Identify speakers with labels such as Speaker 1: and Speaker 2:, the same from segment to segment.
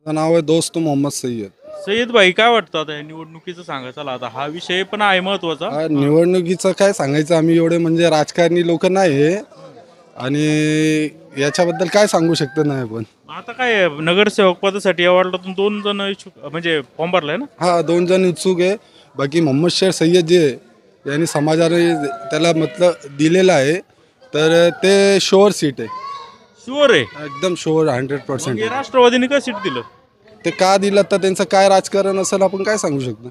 Speaker 1: माझं नाव आहे दोस्त मोहम्मद सय्यद.
Speaker 2: सय्यद भाई, काय वाटतं आता या निवडणुकीचं सांगा. चला आता हा विषय पण आहे महत्वाचा.
Speaker 1: निवडणुकीचं काय सांगायचं, आम्ही एवढे म्हणजे राजकारणी लोक नाही आहे आणि याच्याबद्दल काय सांगू शकतो नाही पण.
Speaker 2: आता काय आहे, नगरसेवक पदासाठी या वार्डातून 2 जण इच्छुक म्हणजे फॉर्म भरलाय ना.
Speaker 1: हा 2 जण इच्छुक आहे. बाकी मोहम्मद शेर सय्यद जे आहे, यांनी समाजाने त्याला मतलब दिलेलं आहे, तर ते शुअर सीट आहे,
Speaker 2: शुअर आहे.
Speaker 1: एकदम शुअर
Speaker 2: मग
Speaker 1: 100%.
Speaker 2: हे राष्ट्रवादीने का सीट दिलं?
Speaker 1: ते का दिलं तर त्यांचं काय राजकारण असेल आपण काय सांगू शकतो.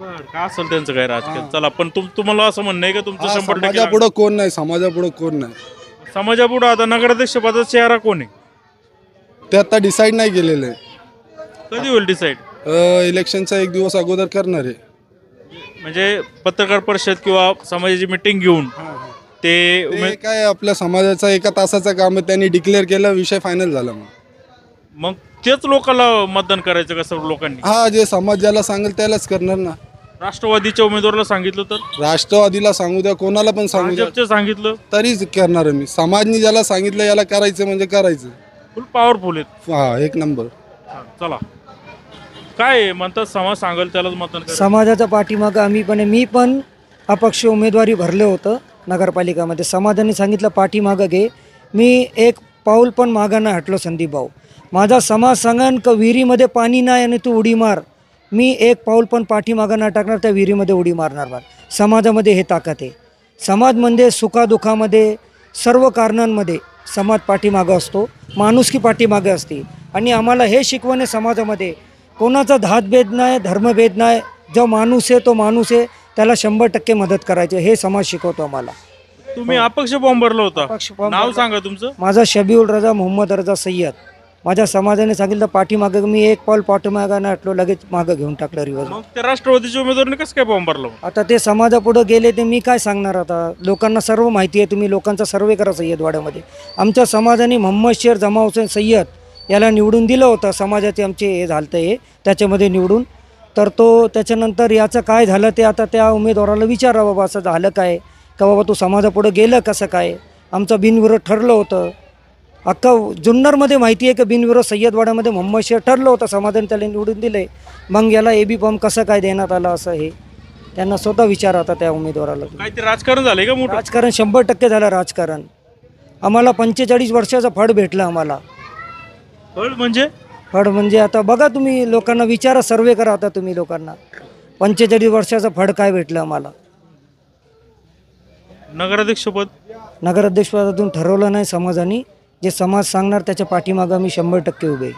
Speaker 2: बरं, का असेल त्यांचं काय राजकारण. चला, पण तुम्हाला असं म्हणणं आहे का तुमचं 100%
Speaker 1: समाजापुढं कोण नाही, समाजापुढं कोण नाही,
Speaker 2: समाजापुढे आता नगराध्यक्ष पदाचा चेहरा कोण आहे?
Speaker 1: ते आता डिसाईड नाही केलेलं आहे.
Speaker 2: कधी होईल डिसाईड?
Speaker 1: इलेक्शनचा 1 दिवस अगोदर करणार आहे.
Speaker 2: म्हणजे पत्रकार परिषद किंवा समाजाची मिटिंग घेऊन ते
Speaker 1: ते काय आपल्या समाजाचा 1 तासाचं काम आहे, त्यांनी डिक्लेअर केलं, विषय फायनल झाला.
Speaker 2: मग तेच लोकांना मतदान करायचं का सर्व लोकांनी?
Speaker 1: हा, जे समाज ज्याला सांगेल त्यालाच करणार ना.
Speaker 2: राष्ट्रवादीच्या उमेदवाराला सांगितलं तर?
Speaker 1: राष्ट्रवादीला सांगू द्या, कोणाला पण सांगू द्या,
Speaker 2: भाजपचं सांगितलं
Speaker 1: तरीच करणार आहे मी. समाजनी ज्याला सांगितलं याला करायचं म्हणजे करायचं.
Speaker 2: फुल पॉवरफुल आहेत.
Speaker 1: हा, 1 नंबर.
Speaker 2: चला, काय आहे, म्हणतात समाज सांगेल त्यालाच मतदान करायचं.
Speaker 3: समाजाच्या पाठीमागं आम्ही पण आहे. मी पण अपक्ष उमेदवारी भरले होतं नगरपालिकामध्ये. समाजाने सांगितलं पाठीमागं घे. मी एक पाऊल पण मागं नाही हटलो. संदीप भाऊ, माझा समाज सांगन का विहिरीमध्ये पाणी नाही आणि तू उडी मार, मी एक पाऊल पण पाठीमागं नाही टाकणार, त्या विहिरीमध्ये उडी मारणार नाही. समाजामध्ये हे ताकद आहे. समाजमध्ये सुखादुखामध्ये सर्व कारणांमध्ये समाज पाठीमागं असतो, माणुसकी पाठीमागे असते. आणि आम्हाला हे शिकवण आहे समाजामध्ये, कोणाचा धातभेद नाही, धर्मभेद नाही. जो माणूस आहे तो माणूस आहे, त्याला 100% मदत करायची, हे समाज शिकवतो आम्हाला.
Speaker 2: तुम्ही अपक्ष फॉर्म भरला होता,
Speaker 3: अपक्ष फॉर्म
Speaker 2: नाव
Speaker 3: भरला.
Speaker 2: सांगा तुमचं.
Speaker 3: माझा शबीउल रजा मोहम्मद रजा सय्यद. माझ्या समाजाने सांगितलं पाठीमागं, मी एक पाऊल पाठीमागं नाही हटलो, लगेच मागं घेऊन टाकलं रिवर्स.
Speaker 2: मग त्या राष्ट्रवादीच्या उमेदवाराने कसं काय फॉर्म भरला?
Speaker 3: आता ते समाजापुढं गेले ते मी काय सांगणार. आता लोकांना सर्व माहिती आहे, तुम्ही लोकांचा सर्वे करा सय्यदवाड्यामध्ये. आमच्या समाजाने मोहम्मद शेर जमा हुसेन सय्यद याला निवडून दिलं होतं. समाजाचे आमचे हे झालं हे त्याच्यामध्ये निवडून, तर तो त्याच्यानंतर याचं काय झालं ते आता त्या उमेदवाराला विचारा, बाबा असं झालं काय का, बाबा तू समाजापुढं गेलं कसं काय. आमचं बिनविरोध ठरलं होतं. अख्खा जुन्नरमध्ये माहिती आहे की बिनविरोध सय्यदवाड्यामध्ये मोहम्मद शेर ठरलं होतं, समाजाने त्याला निवडून दिले. मग याला AB फॉर्म कसं काय देण्यात आला, असं हे त्यांना स्वतः विचार आता त्या उमेदवाराला.
Speaker 2: काय ते राजकारण झालंय का मोठं?
Speaker 3: राजकारण 100% झालं राजकारण. आम्हाला 45 वर्षाचा फळ भेटला आम्हाला.
Speaker 2: फळ म्हणजे?
Speaker 3: फळ म्हणजे आता बघा तुम्ही, लोकांना विचारा, सर्वे करा आता तुम्ही लोकांना, 45 वर्षाचं फळ काय भेटलं आम्हाला.
Speaker 2: नगराध्यक्षपद?
Speaker 3: नगराध्यक्षपदातून ठरवलं नाही समाजाने. जे समाज सांगणार त्याच्या पाठीमागं आम्ही 100% उभे.